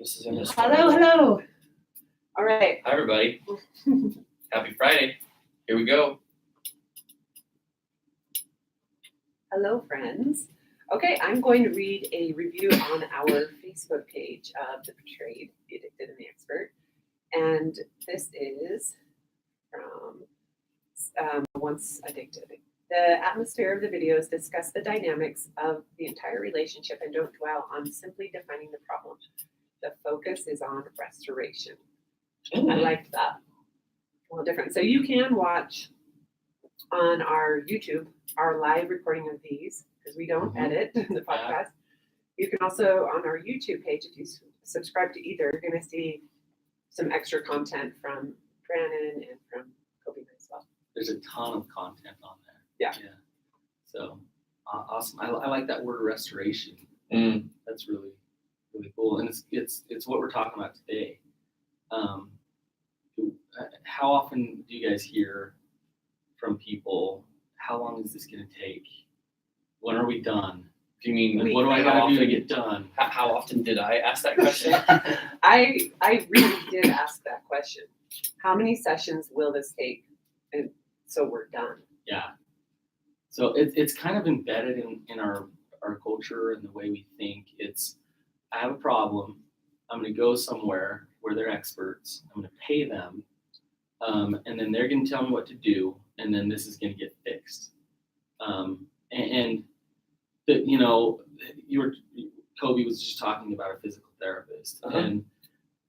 This is in this. Hello. All right. Hi, everybody. Happy Friday. Here we go. Hello, friends. Okay, I'm going to read a review on our Facebook page of The Betrayed, The Addicted, and the Expert. And this is from Once Addicted. The atmosphere of the videos discuss the dynamics of the entire relationship and don't dwell on simply defining the problem. The focus is on restoration. I liked that. A little different. So you can watch on our YouTube our live recording of these, because we don't edit the podcast. You can also, on our YouTube page, if you subscribe to either, you're going to see some extra content from Brannon and from Coby as well. There's a ton of content on there. Yeah. So awesome. I like that word restoration. That's really, really cool. And it's what we're talking about today. How often do you guys hear from people, how long is this going to take? When are we done? Do you mean what do I got to do to get done? How often did I ask that question? I really did ask that question. How many sessions will this take? And so we're done. Yeah. So it's kind of embedded in our culture and the way we think. It's, I have a problem. I'm going to go somewhere where they're experts. I'm going to pay them. And then they're going to tell me what to do. And then this is going to get fixed. And Coby was just talking about a physical therapist. And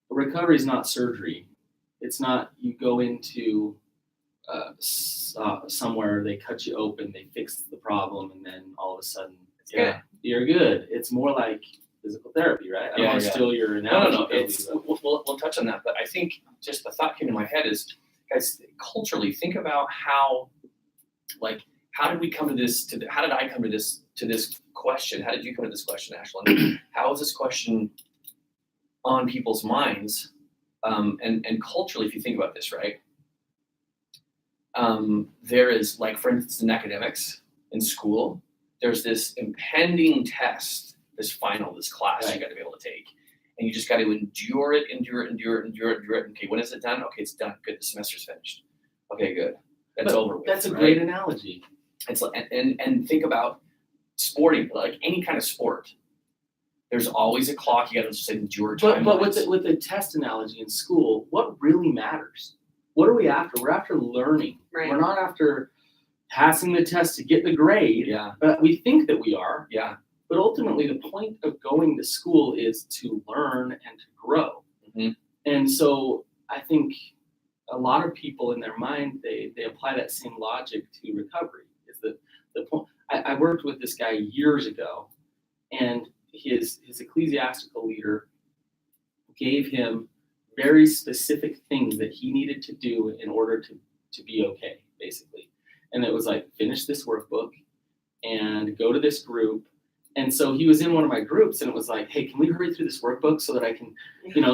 recovery is not surgery. It's not you go into somewhere, they cut you open, they fix the problem, and then all of a sudden, you're good. It's more like physical therapy, right? I don't want to steal your analogy. No. We'll touch on that, but I think just the thought came to my head is, guys, culturally, think about how did we come to this? How did I come to this question? How did you come to this question, Ashlynn? How is this question on people's minds? And culturally, if you think about this, right? There is, like, for instance, in academics, in school, there's this impending test, this final, this class you got to be able to take. And you just got to endure it. Okay, when is it done? Okay, it's done. Good, the semester's finished. Okay, good. That's over with. That's a great analogy. It's like, and think about sporting, like any kind of sport. There's always a clock. You got to just endure time. But with the test analogy in school, what really matters? What are we after? We're after learning. Right. We're not after passing the test to get the grade. Yeah. But we think that we are. Yeah. But ultimately, the point of going to school is to learn and to grow. Mm-hmm. And so I think a lot of people in their mind, they apply that same logic to recovery. Is the point? I worked with this guy years ago, and his ecclesiastical leader gave him very specific things that he needed to do in order to be okay, basically. And it was like, finish this workbook and go to this group. And so he was in one of my groups, and it was like, hey, can we hurry through this workbook so that I can,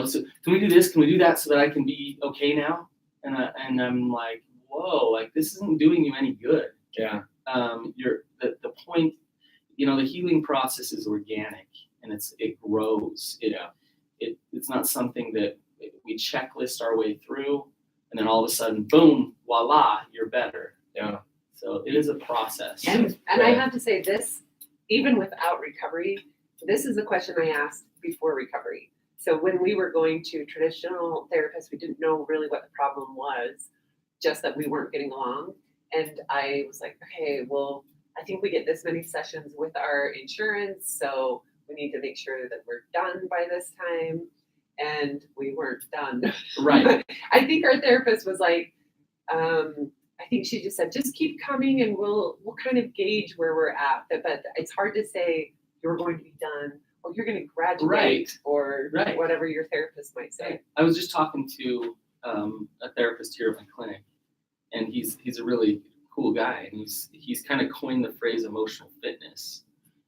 so can we do this? Can we do that so that I can be okay now? And I'm like, whoa, like this isn't doing you any good. Yeah. The point, the healing process is organic, and it grows. It's not something that we checklist our way through, and then all of a sudden, boom, voila, you're better. Yeah. So it is a process. And I have to say this, even without recovery, this is the question I asked before recovery. So when we were going to traditional therapists, we didn't know really what the problem was, just that we weren't getting along. And I was like, okay, well, I think we get this many sessions with our insurance, so we need to make sure that we're done by this time. And we weren't done. Right. I think our therapist was like, I think she just said, just keep coming and we'll kind of gauge where we're at. But it's hard to say you're going to be done or you're going to graduate or whatever your therapist might say. I was just talking to a therapist here at my clinic, and he's a really cool guy, and he's kind of coined the phrase emotional fitness.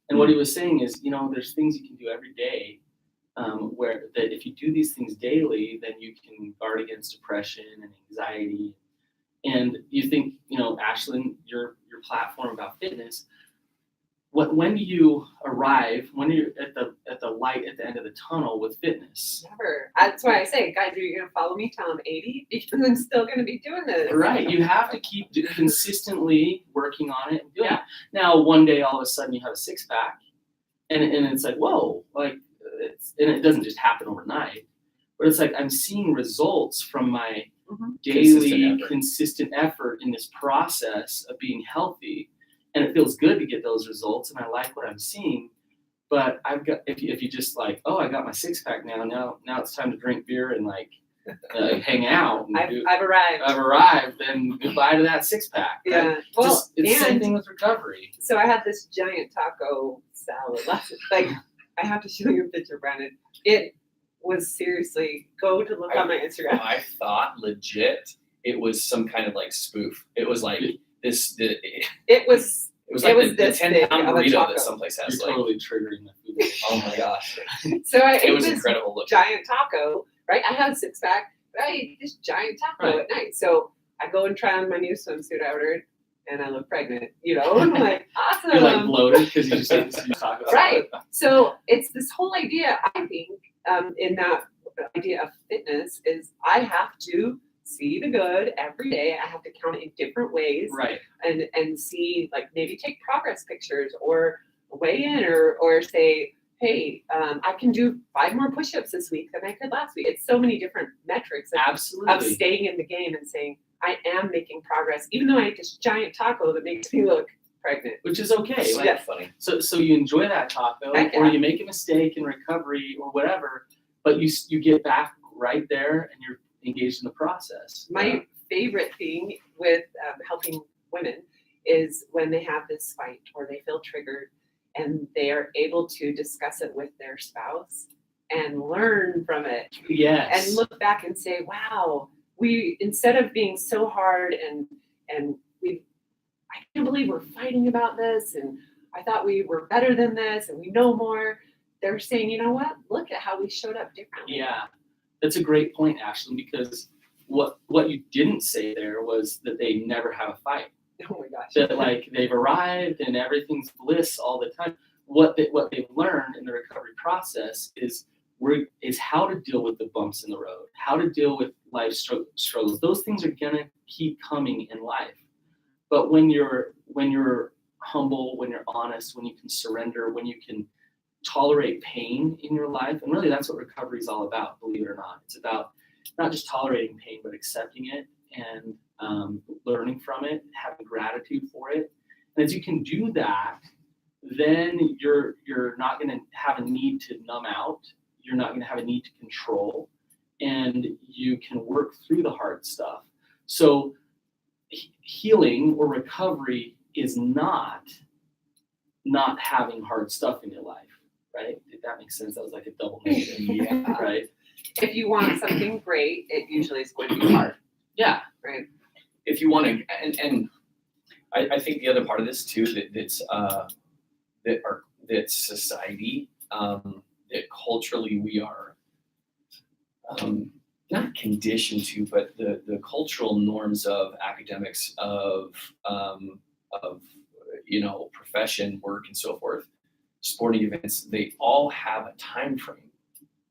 And what he was saying is, there's things you can do every day where that if you do these things daily, then you can guard against depression and anxiety. And you think, Ashlynn, your platform about fitness, when do you arrive? When you're at the light at the end of the tunnel with fitness? Never. That's why I say, guys, are you going to follow me till I'm 80? Because I'm still going to be doing this. Right. You have to keep consistently working on it and doing Yeah. it. Now, one day, all of a sudden, you have a six pack, and it's like, whoa, like and it doesn't just happen overnight. But it's like I'm seeing results from my daily consistent effort in this process of being healthy, and it feels good to get those results, and I like what I'm seeing. But I've got if you just like, oh, I got my six pack now it's time to drink beer and like hang out. And I've arrived. I've arrived, then goodbye to that six pack. Yeah. Right? Well, it's the same thing with recovery. So I had this giant taco salad. Like I have to show you a picture, Brandon. It was seriously, go to look on my Instagram. I thought legit it was some kind of like spoof. It was like this. It was like the this 10-pound big of a burrito taco. that someplace has. You're totally triggering the food. Oh my gosh. So I It ate was this incredible looking. giant taco, right? I had a six pack, but I ate this giant taco Right. at night. So I go and try on my new swimsuit I ordered, and I look pregnant, and I'm like, awesome. You're like bloated because you just ate this taco. Right. So it's this whole idea, I think, in that idea of fitness is I have to see the good every day. I have to count it in different ways. Right. And see, like, maybe take progress pictures or weigh in or say, hey, I can do 5 more push-ups this week than I could last week. It's so many different metrics of Absolutely. staying in the game and saying, I am making progress, even though I ate this giant taco that makes me look pregnant. Which is okay. Like, Yes. Funny. So you enjoy that taco, Heck or yeah. you make a mistake in recovery or whatever, but you get back right there and you're engaged in the process. My favorite thing with helping women is when they have this fight or they feel triggered and they are able to discuss it with their spouse and learn from it. Yes. And look back and say, wow, we, instead of being so hard and I can't believe we're fighting about this and I thought we were better than this and we know more. They're saying, you know what? Look at how we showed up differently. Yeah. That's a great point, Ashlynn, because what you didn't say there was that they never have a fight. Oh my gosh. That like they've arrived and everything's bliss all the time. What they've learned in the recovery process is how to deal with the bumps in the road, how to deal with life struggles. Those things are gonna keep coming in life. But when you're humble, when you're honest, when you can surrender, when you can tolerate pain in your life, and really that's what recovery is all about, believe it or not. It's about not just tolerating pain, but accepting it and learning from it, having gratitude for it. And as you can do that, then you're not going to have a need to numb out. You're not going to have a need to control, and you can work through the hard stuff. So healing or recovery is not having hard stuff in your life, right? If that makes sense, that was like a double negative. Yeah. Right? If you want something great, it usually is going to be hard. Yeah. Right. If you want to, and I think the other part of this too, that society, that culturally we are not conditioned to, but the cultural norms of academics, of profession, work, and so forth, sporting events, they all have a time frame.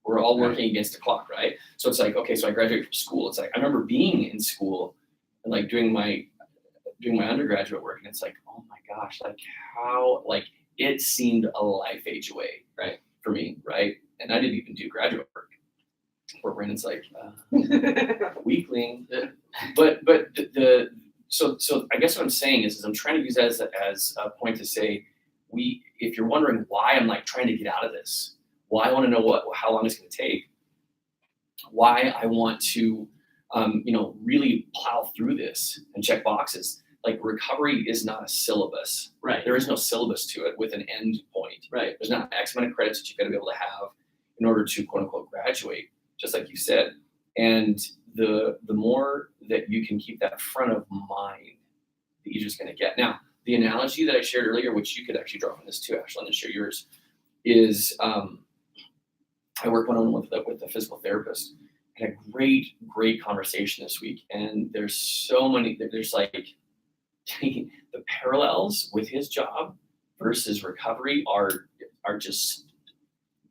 We're all working against a clock, right? So it's like, okay, so I graduated from school. It's like I remember being in school and like doing my undergraduate work, and it's like, oh my gosh, like how, like it seemed a life age away, right, for me, right? And I didn't even do graduate work. Where Brandon's like weakling, but so I guess what I'm saying is I'm trying to use that as a point to say, if you're wondering why I'm like trying to get out of this, why I want to know how long it's going to take, why I want to really plow through this and check boxes. Like recovery is not a syllabus. Right. There is no syllabus to it with an end point. Right. There's not X amount of credits that you've got to be able to have in order to quote unquote graduate, just like you said. And the more that you can keep that front of mind, the easier it's going to get. Now, the analogy that I shared earlier, which you could actually draw from this too, Ashlynn, and share yours, is I work one-on-one with a physical therapist. Had a great conversation this week, and there's like the parallels with his job versus recovery are just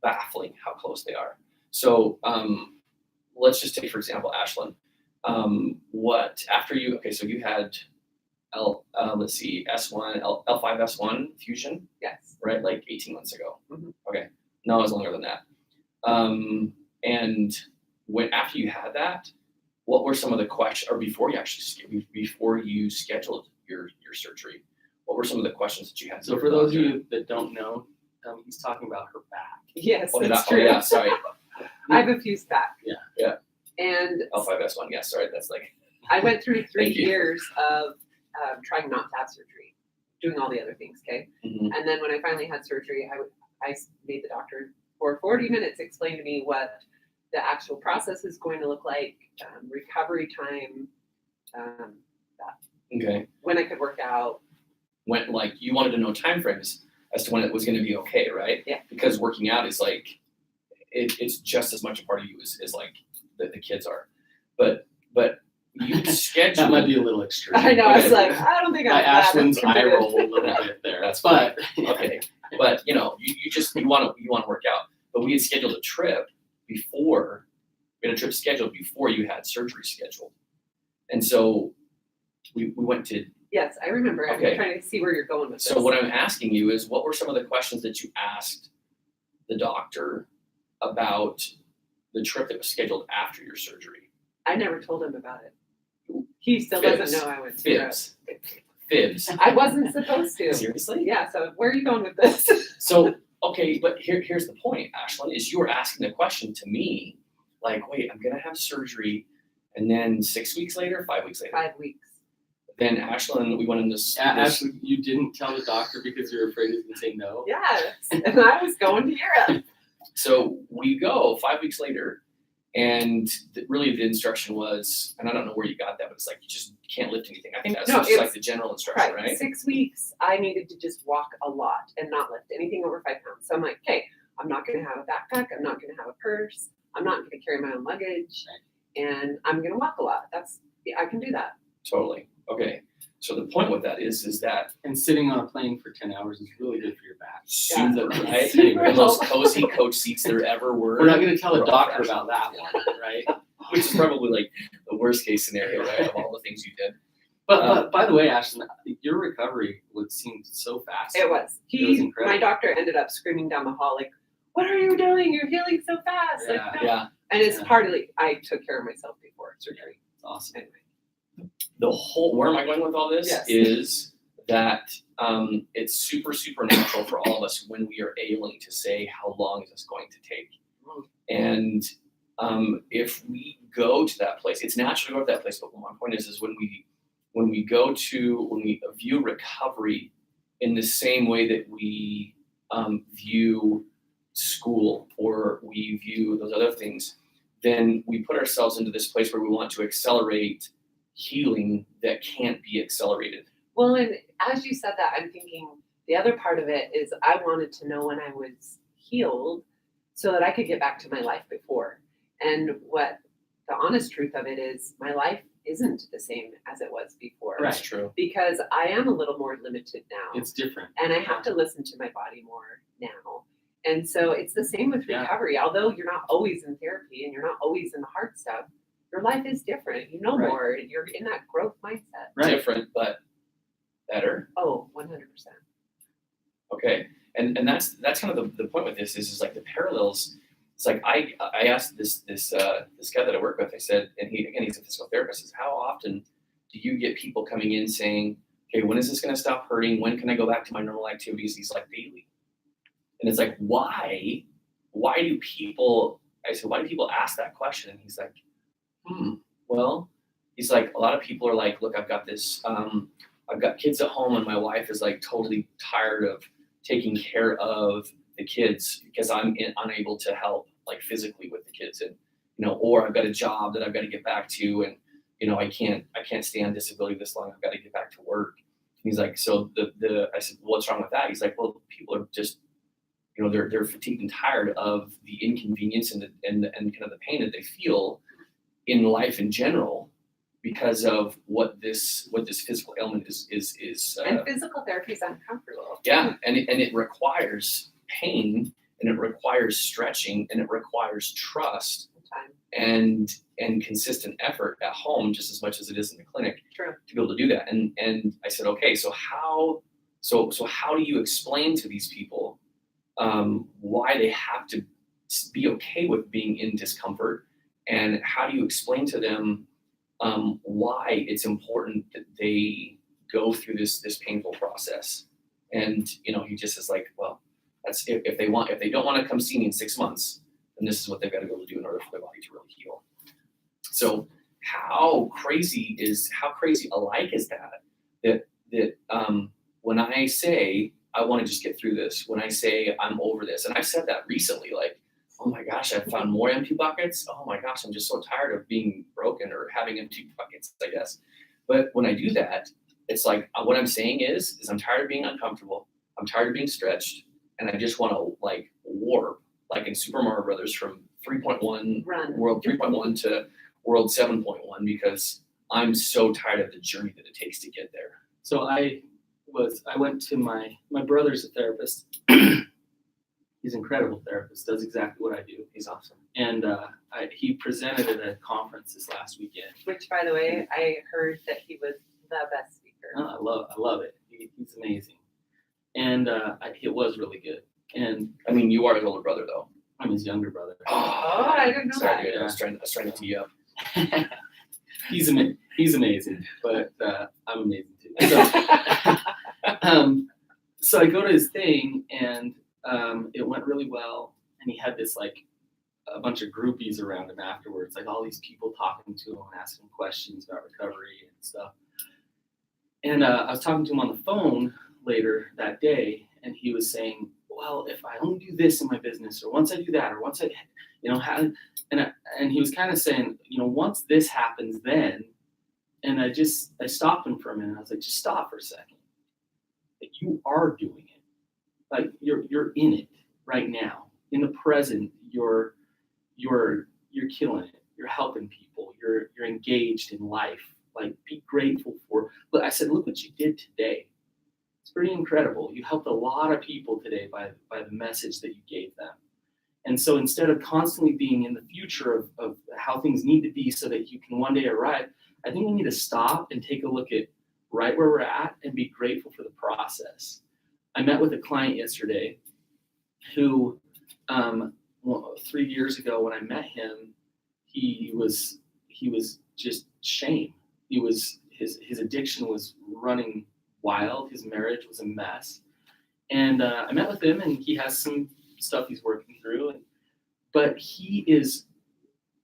baffling how close they are. So let's just take, for example, Ashlynn. So you had S1, L5, S1 fusion, Yes. right? Like 18 months ago. Mhm. Okay. No, it was longer than that. And after you had that, what were some of the questions, or before you scheduled your surgery, what were some of the questions that you had? So for those of you that don't know, he's talking about her back. Yes, Oh, that's true. yeah, sorry. I have a fused back. Yeah. And L5S1, yeah, sorry, that's like. I went through 3 Thank you. years of trying not to have surgery, doing all the other things, okay? Mhm. And then when I finally had surgery, I made the doctor for 40 minutes explain to me what the actual process is going to look like, recovery time, Okay. when I could work out. When, like, you wanted to know timeframes as to when it was going to be okay, right? Yeah. Because working out is like, it's just as much a part of you as like the kids are. But you schedule. That might be a little extreme. I know, I was Okay. like, I don't think I'm Ashlyn's eye roll a little bit there. That's But okay. But you want to work out. But we had scheduled a trip before. We had a trip scheduled before you had surgery scheduled, and so we went to. Yes, I remember. I'm Okay. trying to see where you're going with this. So what I'm asking you is, what were some of the questions that you asked the doctor about the trip that was scheduled after your surgery? I never told him about it. He still Fibs. doesn't know I went to Europe. Fibs. I wasn't supposed to. Seriously? Yeah, so where are you going with this? So, okay, but here's the point, Ashlynn, is you were asking the question to me, like, wait, I'm going to have surgery, and then 6 weeks later, 5 weeks later. 5 weeks. Then Ashlynn, we went in this. Ashley, you didn't tell the doctor because you were afraid he was going to say no? Yes, and I was going to Europe. So we go 5 weeks later, and really the instruction was, and I don't know where you got that, but it's like, you just can't lift anything. I think that's just like the general instruction, right? 6 weeks, I needed to just walk a lot and not lift anything over 5 pounds. So I'm like, okay, I'm not going to have a backpack. I'm not going to have a purse. I'm not going to carry my own luggage. And I'm going to walk a lot. I can do that. Totally. Okay. So the point with that is that And sitting on a plane for 10 hours is really good for your back. super, right? Super The most cozy coach seats there ever were. We're not going to tell a We're all doctor fresh. about that one, right? Which is probably like the worst case scenario, right? Of all the things you did. But by the way, Ashlyn, your recovery would seem so fast. It was. It was incredible. My doctor ended up screaming down the hall, like, what are you doing? You're healing so fast. Yeah. Like, no. Yeah. And it's Yeah. partly, I took care of myself before surgery. It's awesome. Anyway. Where am I going with all this? Yes. Is that it's super, super natural for all of us when we are ailing to say, how long is this going to take? And if we go to that place, it's natural to go to that place. But my point is when we view recovery in the same way that we view school or we view those other things, then we put ourselves into this place where we want to accelerate healing that can't be accelerated. Well, and as you said that, I'm thinking the other part of it is I wanted to know when I was healed so that I could get back to my life before. And what the honest truth of it is, my life isn't the same as it was before. Right. That's true. Because I am a little more limited now. It's different. And I have to listen to my body more now. And so it's the same with Yeah. recovery. Although you're not always in therapy and you're not always in the hard stuff, your life is different. You know Right. more. You're in that growth mindset. Right. Different, but better. Oh, 100%. Okay. And that's kind of the point with this is like the parallels. It's like I asked this guy that I work with, I said, and he's a physical therapist, is how often do you get people coming in saying, okay, when is this going to stop hurting? When can I go back to my normal activities? He's like, daily. And it's like, why do people ask that question? And he's like, well, he's like, a lot of people are like, look, I've got this, I've got kids at home and my wife is like totally tired of taking care of the kids because I'm unable to help like physically with the kids, and or I've got a job that I've got to get back to, and I can't stay on disability this long. I've got to get back to work. And he's like, so I said, what's wrong with that? He's like, well, people are just, they're fatigued and tired of the inconvenience and kind of the pain that they feel in life in general, because of what this physical ailment is And physical therapy is uncomfortable. yeah, and it requires pain, and it requires stretching, and it requires trust Time. and consistent effort at home just as much as it is in the clinic True. to be able to do that. And I said, okay, so how do you explain to these people why they have to be okay with being in discomfort, and how do you explain to them why it's important that they go through this painful process? And he just is like, well, that's if they don't want to come see me in 6 months, then this is what they've got to be able to do in order for their body to really heal. So how crazy alike is that when I say I want to just get through this, when I say I'm over this, and I've said that recently, like, oh my gosh, I've found more empty buckets. Oh my gosh, I'm just so tired of being broken or having empty buckets, I guess. But when I do that, it's like what I'm saying is I'm tired of being uncomfortable. I'm tired of being stretched, and I just want to like warp, like in Super Mario Brothers, from 3.1 world 3.1 to world 7.1, because I'm so tired of the journey that it takes to get there. So I went to my brother's a therapist. He's an incredible therapist, does exactly what I do. He's awesome. And he presented at a conference this last weekend. Which, by the way, I heard that he was the best speaker. Oh, I love it. He's amazing. And it was really good. And I mean, you are his older brother, though. I'm his younger brother. Oh, I didn't know Sorry, that. dude, I was trying to tee you up. He's amazing, but I'm amazing too. So I go to his thing, and it went really well. And he had this like a bunch of groupies around him afterwards, like all these people talking to him and asking him questions about recovery and stuff. And I was talking to him on the phone later that day, and he was saying, well, if I only do this in my business, or once I do that, or once I, and he was kind of saying, once this happens, then, and I stopped him for a minute. I was like, just stop for a second. Like, you are doing it. Like, you're in it right now. In the present, you're killing it. You're helping people. You're engaged in life. Like, be grateful for. But I said, look what you did today. It's pretty incredible. You helped a lot of people today by the message that you gave them. And so instead of constantly being in the future of how things need to be so that you can one day arrive, I think we need to stop and take a look at right where we're at and be grateful for the process. I met with a client yesterday who, 3 years ago when I met him, he was just shame. His addiction was running wild. His marriage was a mess. And I met with him, and he has some stuff he's working through. But he is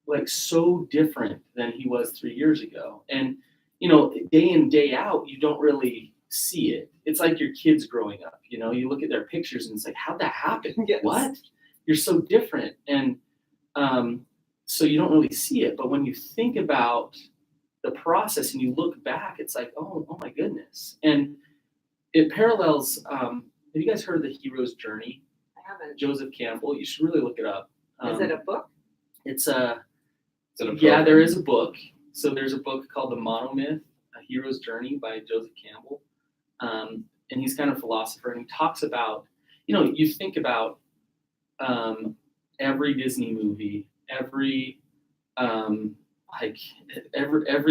like so different than he was 3 years ago. And, day in, day out, you don't really see it. It's like your kids growing up. You look at their pictures and it's like, how'd that happen? Yes. What? You're so different. And so you don't really see it. But when you think about the process and you look back, it's like, oh my goodness. And it parallels, have you guys heard of The Hero's Journey? I haven't. Joseph Campbell. You should really look it up. Is it a book? It's Is it a yeah, program? there is a book. So there's a book called The Monomyth, A Hero's Journey by Joseph Campbell. And he's kind of a philosopher, and he talks about, you think about every Disney movie, every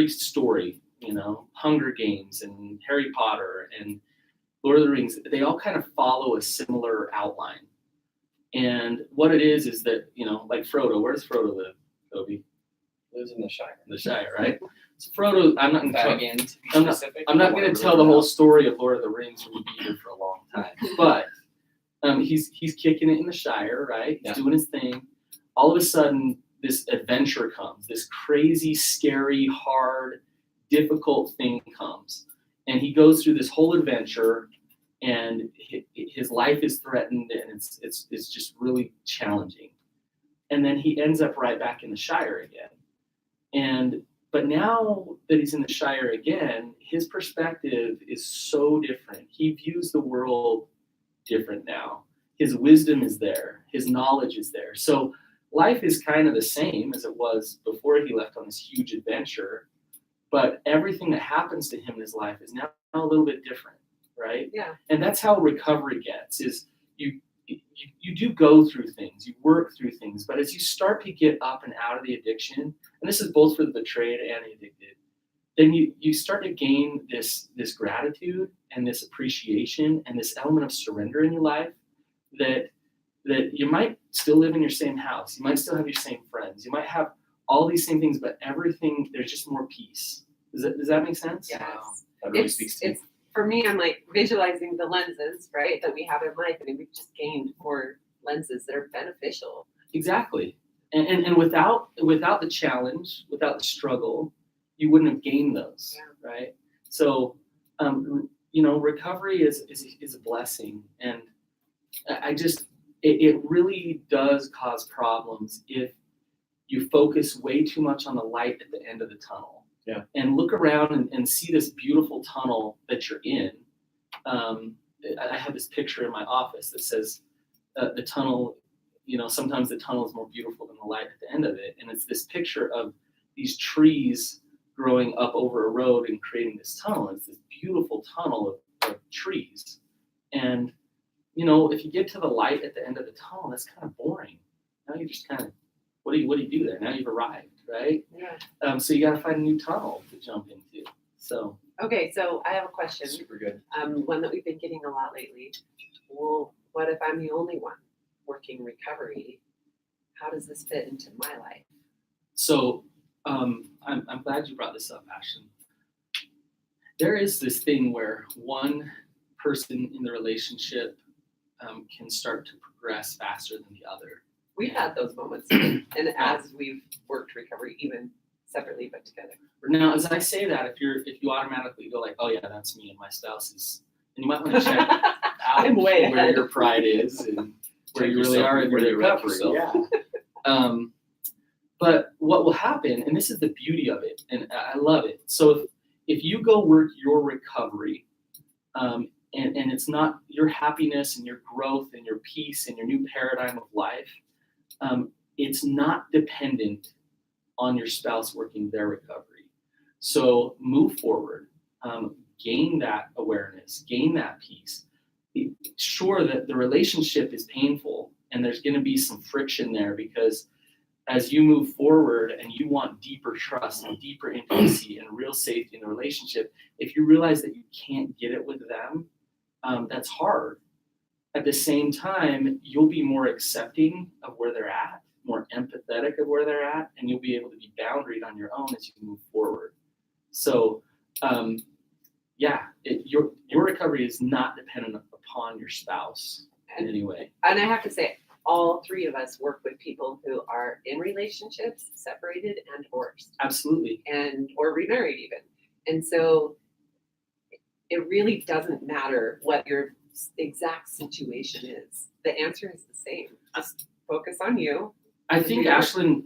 story, Hunger Games and Harry Potter and Lord of the Rings, they all kind of follow a similar outline. And what it is that, like Frodo, where does Frodo live, Coby? Lives in the Shire. The Shire, right? So Frodo, I'm not going to tell Again, to be I'm not- specific, I'm not I going wanna to tell really the whole know. story of Lord of the Rings. We'll be here for a long time. But he's kicking it in the Shire, right? He's Yeah. doing his thing. All of a sudden, this adventure comes. This crazy, scary, hard, difficult thing comes. And he goes through this whole adventure, and his life is threatened, and it's just really challenging. And then he ends up right back in the Shire again. But now that he's in the Shire again, his perspective is so different. He views the world different now. His wisdom is there. His knowledge is there. So life is kind of the same as it was before he left on this huge adventure, but everything that happens to him in his life is now a little bit different, right? Yeah. And that's how recovery gets, is you do go through things, you work through things, but as you start to get up and out of the addiction, and this is both for the betrayed and the addicted, then you start to gain this gratitude and this appreciation and this element of surrender in your life, that you might still live in your same house, you might still have your same friends, you might have all these same things, but everything, there's just more peace. Does that make sense? Yes. Wow. That really speaks to me. For me, I'm like visualizing the lenses, right, that we have in life, and we've just gained more lenses that are beneficial. Exactly. And without the challenge, without the struggle, you wouldn't have gained those, right? So, recovery is a blessing, and it really does cause problems if you focus way too much on the light at the end of the tunnel. Yeah. And look around and see this beautiful tunnel that you're in. I have this picture in my office that says the tunnel, sometimes the tunnel is more beautiful than the light at the end of it. And it's this picture of these trees growing up over a road and creating this tunnel. It's this beautiful tunnel of trees. And, if you get to the light at the end of the tunnel, that's kind of boring. Now you're just kind of, what do you do there? Now you've arrived, right? Yeah. So you got to find a new tunnel to jump into. So. Okay, so I have a question. Super good. One that we've been getting a lot lately. Well, what if I'm the only one working recovery? How does this fit into my life? So I'm glad you brought this up, Ashlynn. There is this thing where one person in the relationship can start to progress faster than the other. We've had those moments, and as we've worked recovery, even separately but together. Now, as I say that, if you automatically go like, oh yeah, that's me and my spouse is, and you might want to check out I'm way where ahead. your pride is and where Check you really yourself are in before your you wreck recovery. yourself. Yeah. But what will happen, and this is the beauty of it, and I love it. So if you go work your recovery, and it's not your happiness and your growth and your peace and your new paradigm of life, it's not dependent on your spouse working their recovery. So move forward, gain that awareness, gain that peace. Sure that the relationship is painful and there's going to be some friction there, because as you move forward and you want deeper trust and deeper intimacy and real safety in the relationship, if you realize that you can't get it with them, that's hard. At the same time, you'll be more accepting of where they're at, more empathetic of where they're at, and you'll be able to be boundaried on your own as you move forward. So, your recovery is not dependent upon your spouse in any way. And I have to say, all three of us work with people who are in relationships, separated and divorced. Absolutely. Or remarried even. And so it really doesn't matter what your exact situation is. The answer is the same. Just focus on you. I think, Ashlynn,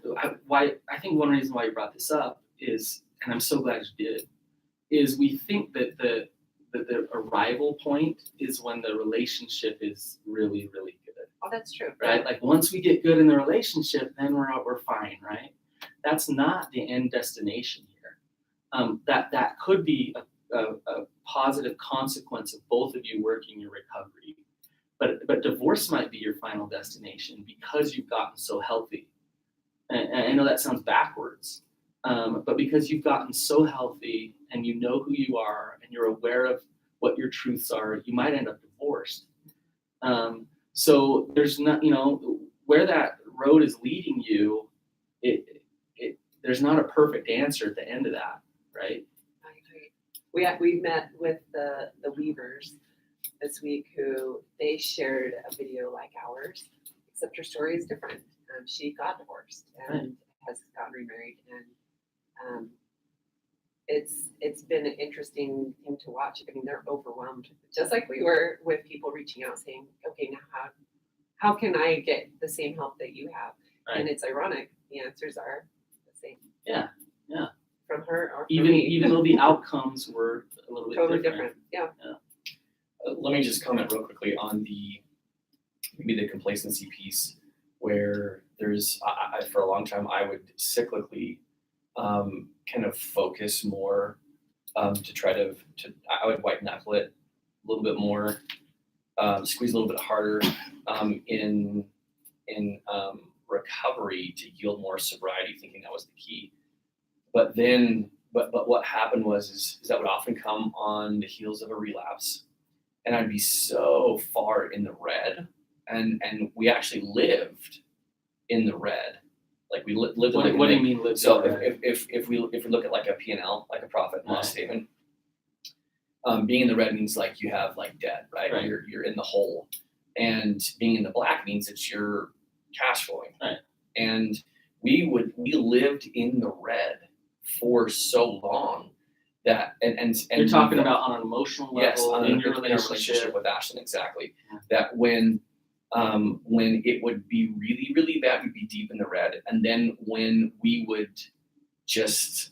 I think one reason why you brought this up is, and I'm so glad you did, is we think that the arrival point is when the relationship is really, really good. Oh, that's true. Right? Like once we get good in the relationship, then we're fine, right? That's not the end destination here. That could be a positive consequence of both of you working your recovery. But divorce might be your final destination because you've gotten so healthy. And I know that sounds backwards, but because you've gotten so healthy and you know who you are and you're aware of what your truths are, you might end up divorced. So there's not, where that road is leading you, there's not a perfect answer at the end of that, right? I agree. We met with the Weavers this week, who they shared a video like ours, except her story is different. She got divorced and has gotten remarried, and it's been an interesting thing to watch. I mean, they're overwhelmed, just like we were with people reaching out saying, okay, now how can I get the same help that you have? Right. And it's ironic, the answers are the same. Yeah. From her or from Even me. even though the outcomes were a little bit Totally different. different. Yeah. Let me just comment real quickly on maybe the complacency piece, where there's, for a long time, I would cyclically kind of focus more, to try to I would white knuckle it a little bit more, squeeze a little bit harder, in recovery to yield more sobriety, thinking that was the key. But then, but what happened is that would often come on the heels of a relapse, and I'd be so far in the red, and we actually lived in the red, like we lived. What do you mean live? So if we look at like a P&L, like a profit and loss statement, being in the red means like you have like debt, right? Right. You're in the hole, and being in the black means that you're cash flowing. Right. And we lived in the red for so long that and you're talking about on an emotional level, yes, in your in our relationship. relationship with Ashlynn, exactly. Yeah. That when it would be really, really bad, we'd be deep in the red. And then when we would just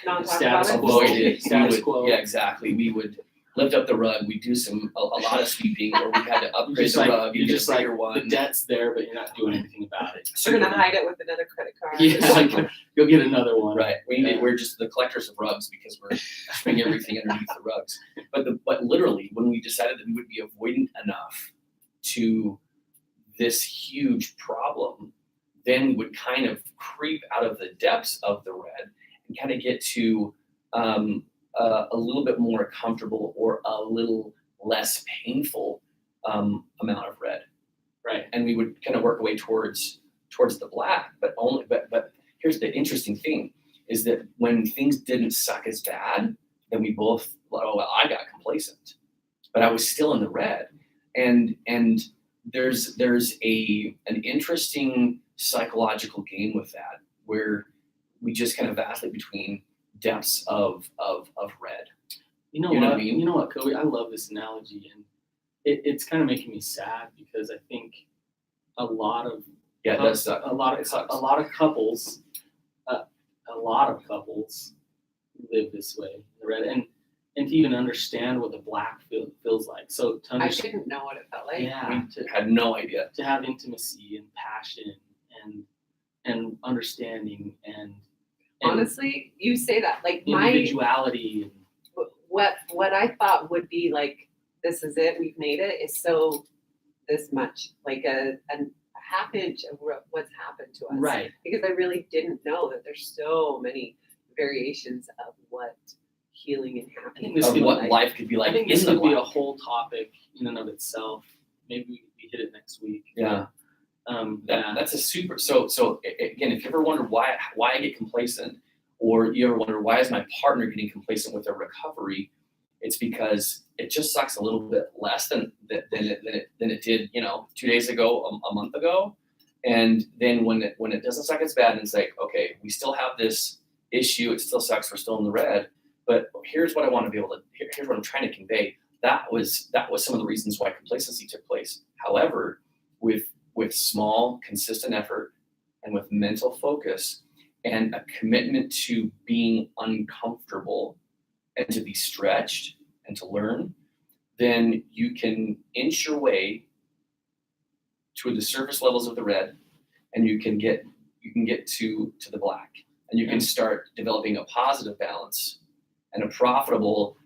Not talk Status about quo. avoid it, Status quo. yeah, exactly. We would lift up the rug. We'd do a lot of sweeping, or we had to upgrade the rug. You're You get just a like, bigger the one. debt's there, but you're not doing anything about it. We're gonna hide it with another credit card. Yeah, like, go get another one. Right. We're just the collectors of rugs because we're shoving everything underneath the rugs. But literally, when we decided that we would be avoidant enough to this huge problem, then we would kind of creep out of the depths of the red and kind of get to a little bit more comfortable or a little less painful amount of red. Right. And we would kind of work away towards the black, but here's the interesting thing is that when things didn't suck as bad, then we both, I got complacent, but I was still in the red. And there's an interesting psychological game with that, where we just kind of vacillate between depths of red. You know what what? I mean? You know what, Coby? I love this analogy, and it's kind of making me sad because I think a lot of It does suck. a lot of couples live this way in the red, and to even understand what the black feels like. So to I understand, didn't know what it felt like. yeah, We had no idea. to have intimacy and passion and understanding and Honestly, you say that like my individuality and what I thought would be like, this is it, we've made it, is so this much, like a half inch of what's happened to us. right. Because I really didn't know that there's so many variations of what healing and I think happiness this Of could what be- life could be like I think in this the could be a black. whole topic in and of itself. Maybe we hit it next week. Yeah. Yeah. That's a super. So again, if you ever wonder why I get complacent, or you ever wonder why is my partner getting complacent with their recovery, it's because it just sucks a little bit less than it did, 2 days ago, a month ago, and then when it doesn't suck as bad, and it's like, okay, we still have this issue, it still sucks, we're still in the red, but here's what I want to be able to. Here's what I'm trying to convey. That was some of the reasons why complacency took place. However, with small, consistent effort and with mental focus and a commitment to being uncomfortable and to be stretched and to learn, then you can inch your way to the surface levels of the red, and you can get to the black, and you can start developing a positive balance and a profitable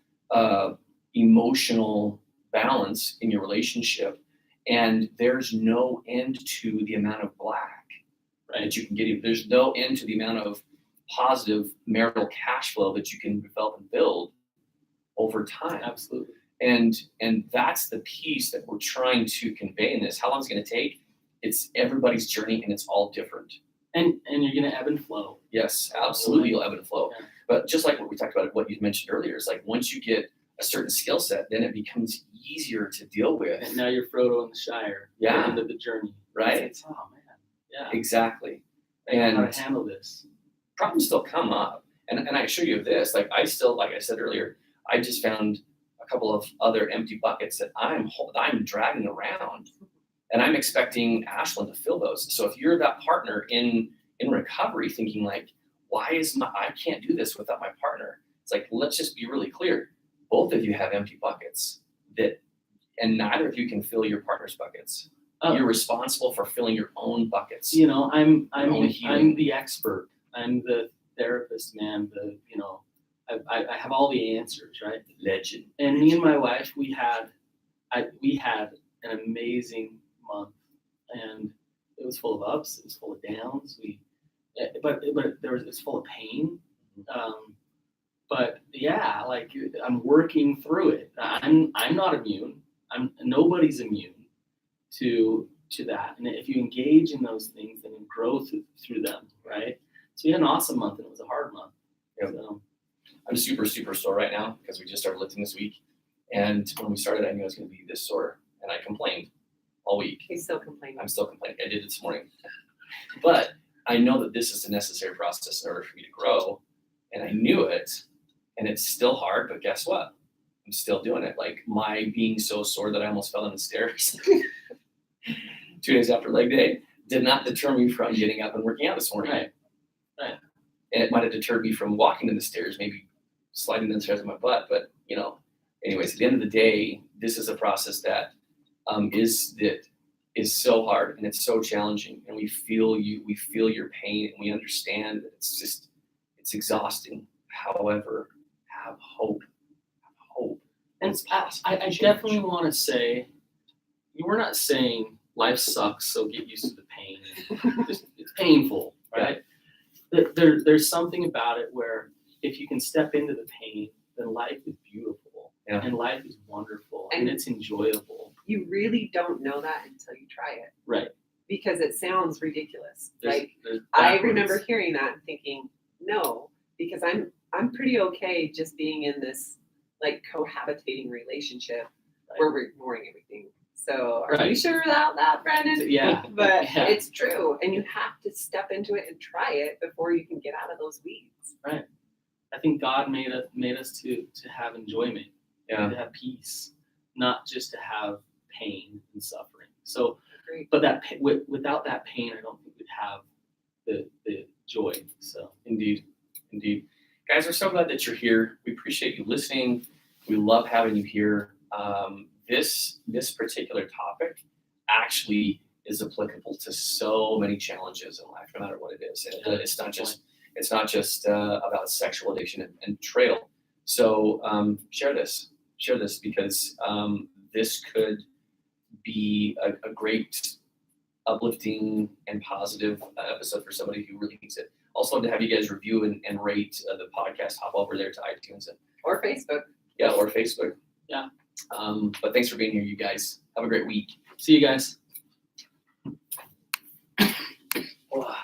emotional balance in your relationship. And there's no end to the amount of black that you can get. There's no end to the amount of positive marital cash flow that you can develop and build over time. Absolutely. And that's the piece that we're trying to convey in this. How long is it going to take? It's everybody's journey, and it's all different. And you're gonna ebb and flow. Yes, absolutely, you'll ebb and flow. Yeah. But just like what we talked about, what you mentioned earlier, is like once you get a certain skill set, then it becomes easier to deal with. And now you're Frodo in the Shire. Yeah. At the end of the journey. Right? It's, oh man. Yeah. Exactly. I know how And to handle this. problems still come up. And I assure you of this, like I said earlier, I just found a couple of other empty buckets that I'm dragging around, and I'm expecting Ashlynn to fill those. So if you're that partner in recovery thinking like, I can't do this without my partner. It's like, let's just be really clear. Both of you have empty buckets and neither of you can fill your partner's buckets. Oh. You're responsible for filling your own buckets. I'm Only healing. the expert I'm the therapist, man. I have all the answers, right? Legend. And me and my wife, we had an amazing month, and it was full of ups, it was full of downs. But it's full of pain. But yeah, like I'm working through it. I'm not immune. Nobody's immune to that. And if you engage in those things, then you grow through them, right? So we had an awesome month, and it was a hard month. Yep. So, I'm super, super sore right now because we just started lifting this week. And when we started, I knew I was going to be this sore. And I complained all week. He's still complaining. I'm still complaining. I did it this morning. But I know that this is a necessary process in order for me to grow. And I knew it. And it's still hard. But guess what? I'm still doing it. Like my being so sore that I almost fell down the stairs 2 days after leg day did not deter me from getting up and working out this morning. Right. And it might have deterred me from walking down the stairs, maybe sliding down the stairs on my butt. But, anyways, at the end of the day, this is a process that is so hard and it's so challenging. And we feel your pain, and we understand that it's exhausting. However, have hope. And I definitely want to say, we're not saying life sucks, so get used to the pain. It's painful, right? There's something about it where if you can step into the pain, then life is beautiful, and life is wonderful, and it's enjoyable. You really don't know that until you try it. Right. Because it sounds ridiculous. There's I remember hearing that and thinking, no, because I'm pretty okay just being in this like cohabitating relationship where we're ignoring everything. So are you sure about that, Brandon? Yeah. But it's true. And you have to step into it and try it before you can get out of those weeds. Right. I think God made us to have enjoyment, to have peace, not just to have pain and suffering. So, but without that pain, I don't think we'd have the joy. So, Indeed. Guys, we're so glad that you're here. We appreciate you listening. We love having you here. This particular topic actually is applicable to so many challenges in life, no matter what it is. And it's not just about sexual addiction and betrayal. So share this because this could be a great uplifting and positive episode for somebody who really needs it. Also love to have you guys review and rate the podcast. Hop over there to iTunes or Facebook. Yeah, or Facebook. Yeah. But thanks for being here, you guys. Have a great week. See you guys. Wow.